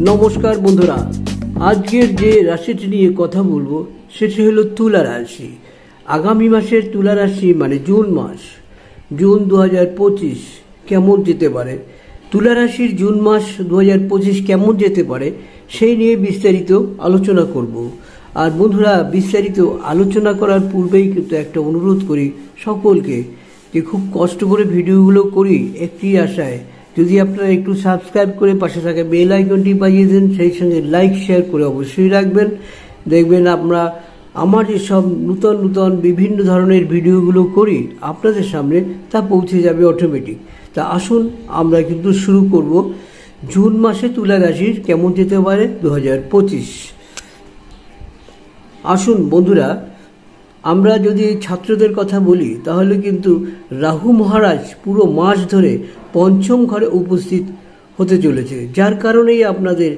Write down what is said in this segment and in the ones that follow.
নমস্কার বন্ধুরা, আজকের যে রাশিটি নিয়ে কথা বলবো সেটি হলো তুলা রাশি। আগামী মাসের তুলা রাশি মানে জুন মাস, জুন 2025 কেমন যেতে পারে, তুলা রাশির জুন মাস 2025 কেমন যেতে পারে সেই নিয়ে বিস্তারিত আলোচনা করব। আর বন্ধুরা, বিস্তারিত আলোচনা করার পূর্বেই কিন্তু একটা অনুরোধ করি সকলকে, যে খুব কষ্ট করে ভিডিওগুলো করি একটি আশায়, যদি আপনারা একটু সাবস্ক্রাইব করে পাশে থাকা বেল আইকনটি বাজিয়ে দেন, সেই সঙ্গে লাইক শেয়ার করে অবশ্যই রাখবেন। দেখবেন আমরা আমার যেসব নূতন নূতন বিভিন্ন ধরনের ভিডিওগুলো করি আপনাদের সামনে তা পৌঁছে যাবে অটোমেটিক। তা আসুন আমরা কিন্তু শুরু করব জুন মাসে তুলা রাশির কেমন যেতে পারে 2025। আসুন বন্ধুরা, আমরা যদি ছাত্রদের কথা বলি তাহলে কিন্তু রাহু মহারাজ পুরো মাস ধরে পঞ্চম ঘরে উপস্থিত হতে চলেছে, যার কারণেই আপনাদের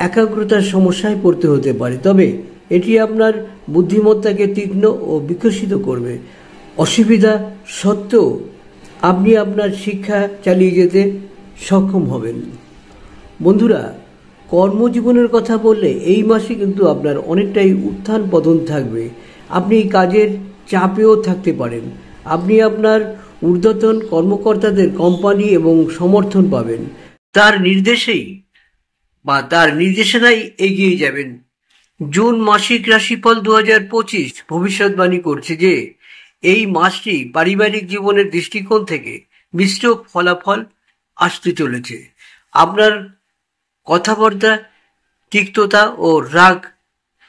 একাগ্রতার সমস্যায় পড়তে হতে পারে। তবে এটি আপনার বুদ্ধিমত্তাকে তীক্ষ্ণ ও বিকশিত করবে। অসুবিধা সত্ত্বেও আপনি আপনার শিক্ষা চালিয়ে যেতে সক্ষম হবেন। বন্ধুরা, কর্মজীবনের কথা বললে এই মাসে কিন্তু আপনার অনেকটাই উত্থান পতন থাকবে। আপনি কাজের চাপেও থাকতে পারেন। আপনি আপনার ঊর্ধ্বতন কর্মকর্তাদের কোম্পানি এবং সমর্থন পাবেন। তার নির্দেশেই বা তার নির্দেশনায় এগিয়ে যাবেন। জুন মাসিক রাশিফল 2025 ভবিষ্যৎবাণী করছে যে এই মাসটি পারিবারিক জীবনের দৃষ্টিকোণ থেকে মিশ্র ফলাফল আসতে চলেছে। আপনার কথাবার্তা তিক্ততা ও রাগ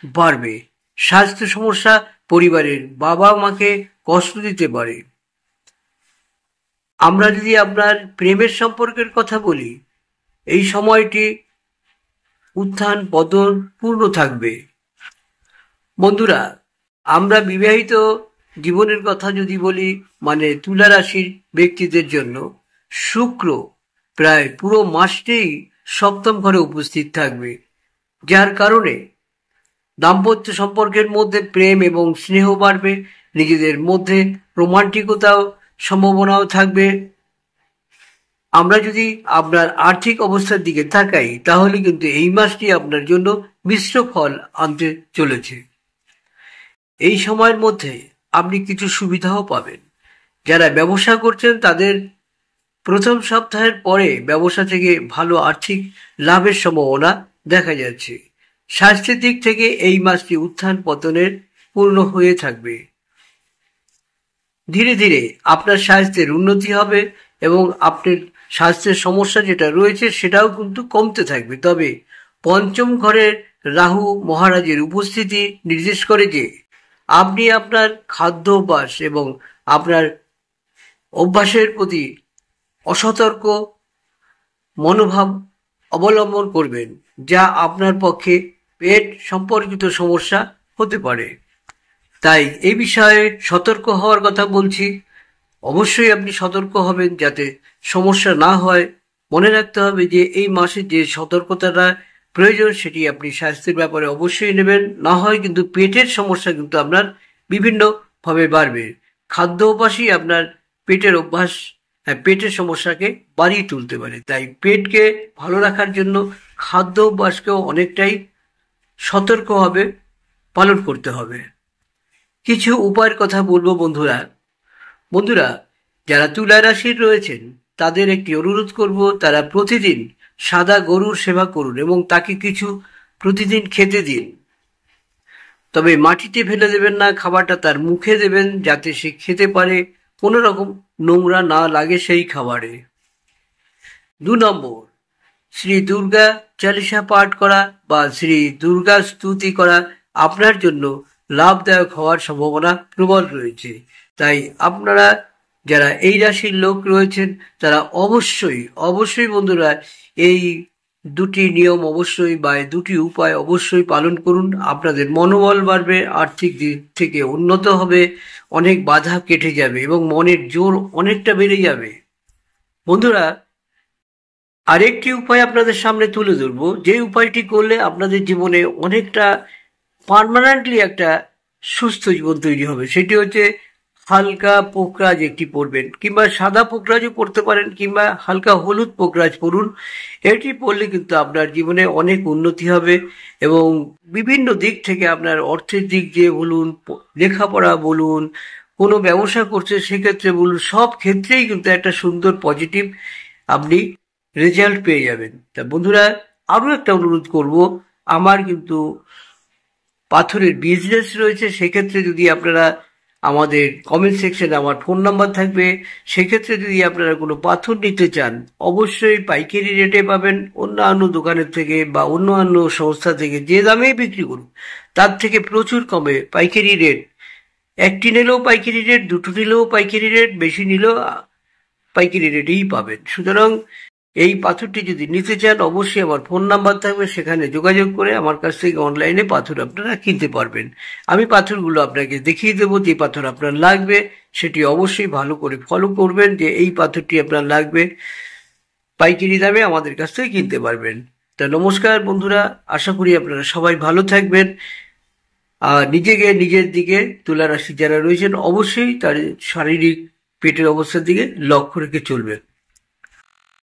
বাড়বে। স্বাস্থ্য সমস্যা পরিবারের বাবা মাকে কষ্ট দিতে পারে। আমরা যদি আপনার প্রেমের সম্পর্কের কথা বলি, এই সময়টি উত্থান পতন পূর্ণ থাকবে। বন্ধুরা, আমরা বিবাহিত জীবনের কথা যদি বলি, মানে তুলা রাশির ব্যক্তিদের জন্য শুক্র প্রায় পুরো মাসটাই সপ্তম ঘরে উপস্থিত থাকবে, যার কারণে দাম্পত্য সম্পর্কের মধ্যে প্রেম এবং স্নেহ বাড়বে। নিজেদের মধ্যে রোমান্টিকতাও সম্ভাবনাও থাকবে। আমরা যদি আপনার আর্থিক অবস্থার দিকে তাকাই তাহলে কিন্তু এই মাসটি আপনার জন্য মিশ্র ফল আনতে চলেছে। এই সময়ের মধ্যে আপনি কিছু সুবিধাও পাবেন। যারা ব্যবসা করছেন তাদের প্রথম সপ্তাহের পরে ব্যবসা থেকে ভালো আর্থিক লাভের সম্ভাবনা দেখা যাচ্ছে। স্বাস্থ্যের দিক থেকে এই মাসটি উত্থান পতনের পূর্ণ হয়ে থাকবে। ধীরে ধীরে আপনার স্বাস্থ্যের উন্নতি হবে এবং আপনার স্বাস্থ্যের সমস্যা যেটা রয়েছে সেটাও কিন্তু কমতে থাকবে। তবে পঞ্চম ঘরের রাহু মহারাজের উপস্থিতি নির্দেশ করে যে আপনি আপনার খাদ্য অভ্যাস এবং আপনার অভ্যাসের প্রতি অসতর্ক মনোভাব অবলম্বন করবেন, যা আপনার পক্ষে পেট সম্পর্কিত সমস্যা হতে পারে। তাই এই বিষয়ে সতর্ক হওয়ার কথা বলছি। অবশ্যই আপনি সতর্ক হবেন যাতে সমস্যা না হয়। মনে রাখতে হবে যে এই মাসে যে সতর্কতাটা প্রয়োজন সেটি আপনি স্বাস্থ্যের ব্যাপারে অবশ্যই নেবেন, না হয় কিন্তু পেটের সমস্যা কিন্তু আপনার বিভিন্নভাবে বাড়বে। খাদ্য অভ্যাসই আপনার পেটের অভ্যাস, পেটের সমস্যাকে বাড়িয়ে তুলতে পারে। তাই পেটকে ভালো রাখার জন্য খাদ্য অভ্যাসকেও অনেকটাই সতর্কভাবে পালন করতে হবে। কিছু উপায়ের কথা বলবো বন্ধুরা, যারা তুলা রাশির রয়েছেন তাদের একটি অনুরোধ করব, তারা প্রতিদিন সাদা গরুর সেবা করুন এবং তাকে কিছু প্রতিদিন খেতে দিন। তবে মাটিতে ফেলে দেবেন না, খাবারটা তার মুখে দেবেন যাতে সে খেতে পারে, কোনো রকম নোংরা না লাগে সেই খাবারে। 2 নম্বর, শ্রী দুর্গা চালিসা পাঠ করা বা শ্রী দুর্গা স্তুতি করা আপনার জন্য লাভদায়ক হওয়ার সম্ভাবনা প্রবল রয়েছে। তাই আপনারা যারা এই রাশির লোক রয়েছেন তারা অবশ্যই বন্ধুরা এই দুটি নিয়ম অবশ্যই বা দুটি উপায় অবশ্যই পালন করুন। আপনাদের মনোবল বাড়বে, আর্থিক দিক থেকে উন্নত হবে, অনেক বাধা কেটে যাবে এবং মনের জোর অনেকটা বেড়ে যাবে। বন্ধুরা, আরেকটি উপায় আপনাদের সামনে তুলে ধরবো, যে উপায়টি করলে আপনাদের জীবনে অনেকটা পার্মানেন্টলি একটা সুস্থ জীবন তৈরি হবে। সেটি হচ্ছে হালকা পোকরাজ একটি পরবেন, কিংবা সাদা পোকরাজও পরতে পারেন, কিংবা হালকা হলুদ পোকরাজ পরুন। এটি পরলে কিন্তু আপনার জীবনে অনেক উন্নতি হবে এবং বিভিন্ন দিক থেকে আপনার অর্থের দিক দিয়ে বলুন, লেখাপড়া বলুন, কোনো ব্যবসা করছে সেক্ষেত্রে বলুন, সব ক্ষেত্রেই কিন্তু একটা সুন্দর পজিটিভ আপনি রেজাল্ট পেয়ে যাবেন। তা বন্ধুরা, আরও একটা অনুরোধ করব, আমার কিন্তু পাথরের বিজনেস রয়েছে। সেক্ষেত্রে যদি আপনারা আমাদের কমেন্ট সেকশনে আমার ফোন নাম্বার থাকবে, সেক্ষেত্রে যদি আপনারা কোনো পাথর নিতে চান অবশ্যই পাইকারি রেটে পাবেন। অন্যান্য দোকানের থেকে বা অন্যান্য সংস্থা থেকে যে দামেই বিক্রি করুন তার থেকে প্রচুর কমে পাইকারি রেট। একটি নিলেও পাইকারি রেট, দুটো নিলেও পাইকারি রেট, বেশি নিলেও পাইকারি রেটেই পাবেন। সুতরাং এই পাথরটি যদি নিতে চান অবশ্যই আমার ফোন নাম্বার থাকবে, সেখানে যোগাযোগ করে আমার কাছ থেকে অনলাইনে পাথর আপনারা কিনতে পারবেন। আমি পাথরগুলো আপনাকে দেখিয়ে দেবো, যে পাথর আপনার লাগবে সেটি অবশ্যই ভালো করে ফলো করবেন, যে এই পাথরটি আপনার লাগবে, পাইকারি দামে আমাদের কাছ থেকে কিনতে পারবেন। তা নমস্কার বন্ধুরা, আশা করি আপনারা সবাই ভালো থাকবেন। আর নিজের দিকে, তুলা রাশি যারা রয়েছেন অবশ্যই তার শারীরিক পেটের অবস্থার দিকে লক্ষ্য রেখে চলবেন।